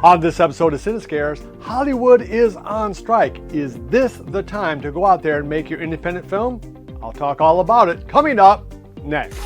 On this episode of Cinescares, Hollywood is on strike. Is this the time to go out there and make your independent film? I'll talk all about it coming up next.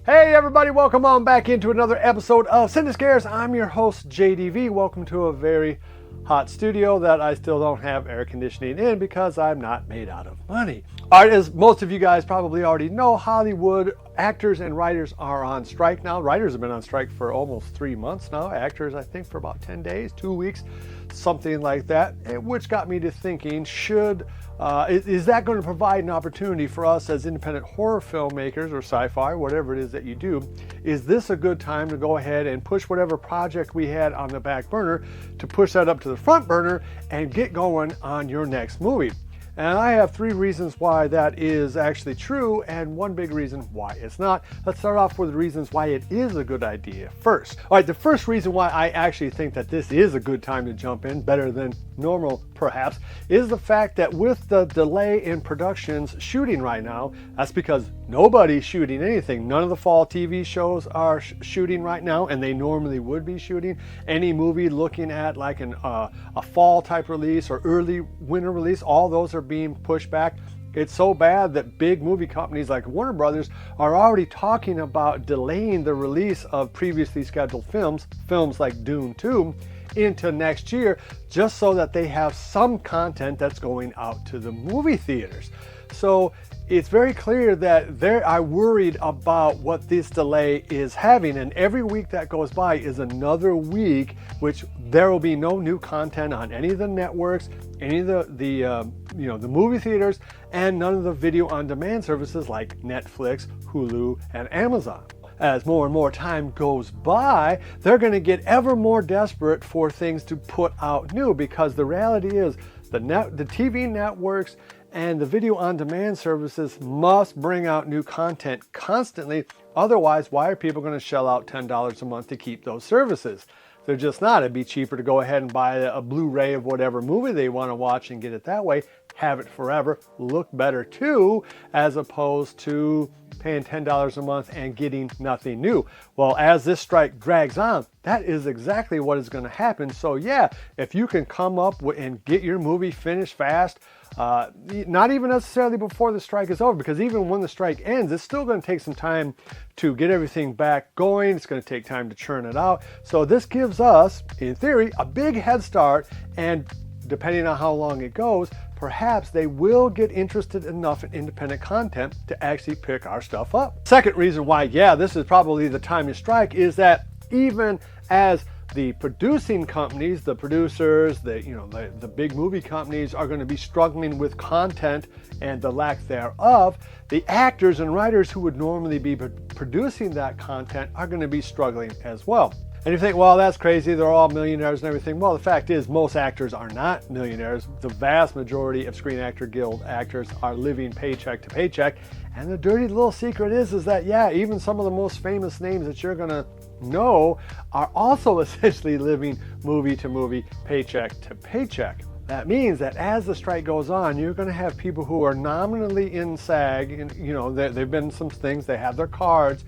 Hey everybody, welcome on back into another episode of Cinescares. I'm your host JDV. Welcome to a very hot studio that I still don't have air conditioning in because I'm not made out of money. All right, as most of you guys probably already know, Hollywood actors and writers are on strike now. Writers have been on strike for almost 3 months now. Actors, I think, for about 10 days, 2 weeks, something like that. Which got me to thinking, is that going to provide an opportunity for us as independent horror filmmakers or sci-fi, whatever it is that you do? Is this a good time to go ahead and push whatever project we had on the back burner to push that up to the front burner and get going on your next movie? And I have 3 reasons why that is actually true and 1 big reason why it's not. Let's start off with the reasons why it is a good idea first. All right, the first reason why I actually think that this is a good time to jump in, better than normal perhaps, is the fact that with the delay in productions shooting right now, that's because nobody's shooting anything. None of the fall TV shows are shooting right now, and they normally would be shooting. Any movie looking at like a fall type release or early winter release, all those are being pushed back. It's so bad that big movie companies like Warner Brothers are already talking about delaying the release of previously scheduled films like Dune 2, into next year, just so that they have some content that's going out to the movie theaters. So it's very clear that they are worried about what this delay is having, and every week that goes by is another week which there will be no new content on any of the networks, any of the movie theaters, and none of the video on demand services like Netflix, Hulu, and Amazon. As more and more time goes by, they're going to get ever more desperate for things to put out new, because the reality is the TV networks and the video on demand services must bring out new content constantly. Otherwise, why are people going to shell out $10 a month to keep those services? They're just not. It'd be cheaper to go ahead and buy a Blu-ray of whatever movie they want to watch and get it that way, have it forever, look better too, as opposed to paying $10 a month and getting nothing new. Well, as this strike drags on, that is exactly what is going to happen. So yeah, if you can come up with and get your movie finished fast, not even necessarily before the strike is over, because even when the strike ends, it's still going to take some time to get everything back going. It's going to take time to churn it out. So this gives us, in theory, a big head start, and depending on how long it goes, perhaps they will get interested enough in independent content to actually pick our stuff up. Second reason why, yeah, this is probably the time to strike is that even as the producing companies, the producers, the big movie companies are going to be struggling with content and the lack thereof, the actors and writers who would normally be producing that content are going to be struggling as well. And you think, well, that's crazy, they're all millionaires and everything. Well, the fact is, most actors are not millionaires. The vast majority of Screen Actor Guild actors are living paycheck to paycheck. And the dirty little secret is that, yeah, even some of the most famous names that you're gonna know are also essentially living movie to movie, paycheck to paycheck. That means that as the strike goes on, you're going to have people who are nominally in SAG, and they've been some things, they have their cards.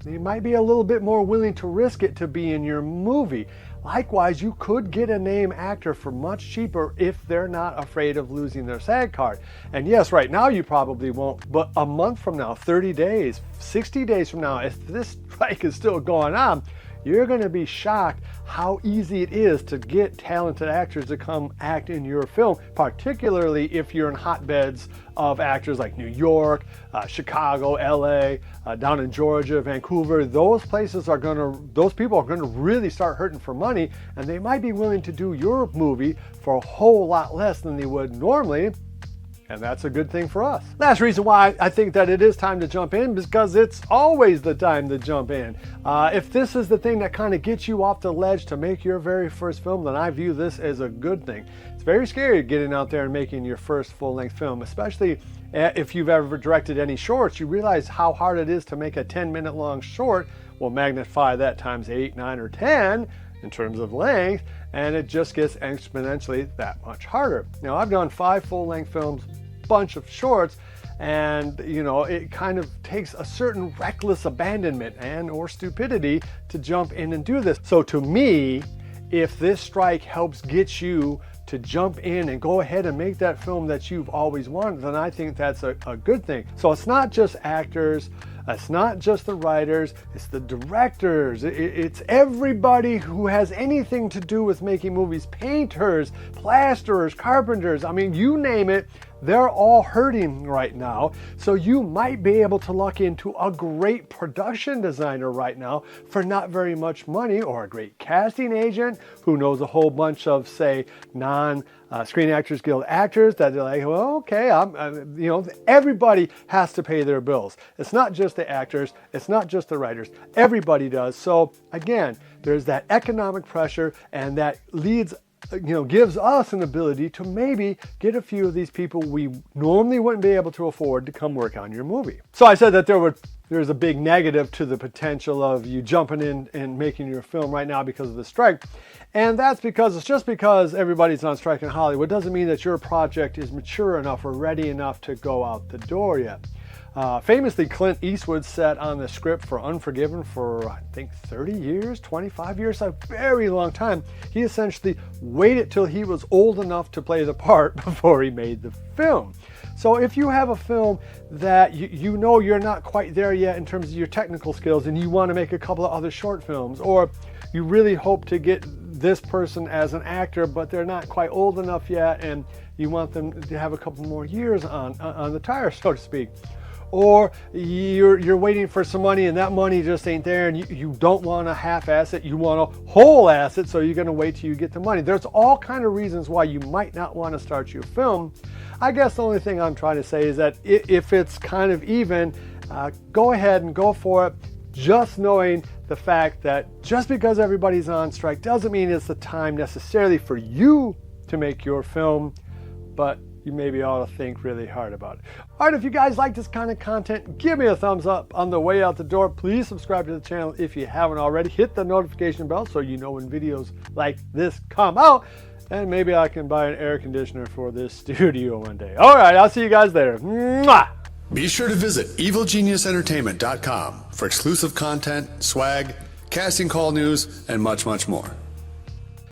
You might be a little bit more willing to risk it to be in your movie. Likewise, you could get a name actor for much cheaper if they're not afraid of losing their SAG card. And yes, right now you probably won't, but a month from now, 30 days, 60 days from now, if this strike is still going on, you're going to be shocked how easy it is to get talented actors to come act in your film, particularly if you're in hotbeds of actors like New York, Chicago, LA, down in Georgia, Vancouver. Those people are going to really start hurting for money, and they might be willing to do your movie for a whole lot less than they would normally. And that's a good thing for us. Last reason why I think that it is time to jump in is because it's always the time to jump in. If this is the thing that kind of gets you off the ledge to make your very first film, then I view this as a good thing. It's very scary getting out there and making your first full-length film, especially if you've ever directed any shorts. You realize how hard it is to make a 10-minute long short. Well, magnify that times 8, 9, or 10 in terms of length, and it just gets exponentially that much harder. Now, I've done 5 full-length films, bunch of shorts, And, you know, it kind of takes a certain reckless abandonment and or stupidity to jump in and do this. So to me, if this strike helps get you to jump in and go ahead and make that film that you've always wanted, then I think that's a good thing. So it's not just actors, it's not just the writers, it's the directors, it's everybody who has anything to do with making movies, painters, plasterers, carpenters, I mean, you name it, they're all hurting right now. So you might be able to luck into a great production designer right now for not very much money, or a great casting agent who knows a whole bunch of, say, Screen Actors Guild actors that they're like, well, okay, you know, everybody has to pay their bills. It's not just the actors, it's not just the writers, everybody does. So again, there's that economic pressure, and that leads, you know, gives us an ability to maybe get a few of these people we normally wouldn't be able to afford to come work on your movie. So I said that there's a big negative to the potential of you jumping in and making your film right now because of the strike. And that's because it's just because everybody's on strike in Hollywood doesn't mean that your project is mature enough or ready enough to go out the door yet. Famously, Clint Eastwood sat on the script for Unforgiven for, I think, 30 years, 25 years, a very long time. He essentially waited till he was old enough to play the part before he made the film. So if you have a film that you know you're not quite there yet in terms of your technical skills, and you want to make a couple of other short films, or you really hope to get this person as an actor, but they're not quite old enough yet, and you want them to have a couple more years on the tire, so to speak. Or you're waiting for some money and that money just ain't there, and you don't want to half-ass it, you want a whole ass it, so you're going to wait till you get the money. There's all kind of reasons why you might not want to start your film. I guess the only thing I'm trying to say is that if it's kind of even, go ahead and go for it, just knowing the fact that just because everybody's on strike doesn't mean it's the time necessarily for you to make your film, but you maybe ought to think really hard about it. All right, if you guys like this kind of content, give me a thumbs up on the way out the door. Please subscribe to the channel if you haven't already. Hit the notification bell so you know when videos like this come out. And maybe I can buy an air conditioner for this studio one day. All right, I'll see you guys later. Mwah! Be sure to visit evilgeniusentertainment.com for exclusive content, swag, casting call news, and much, much more.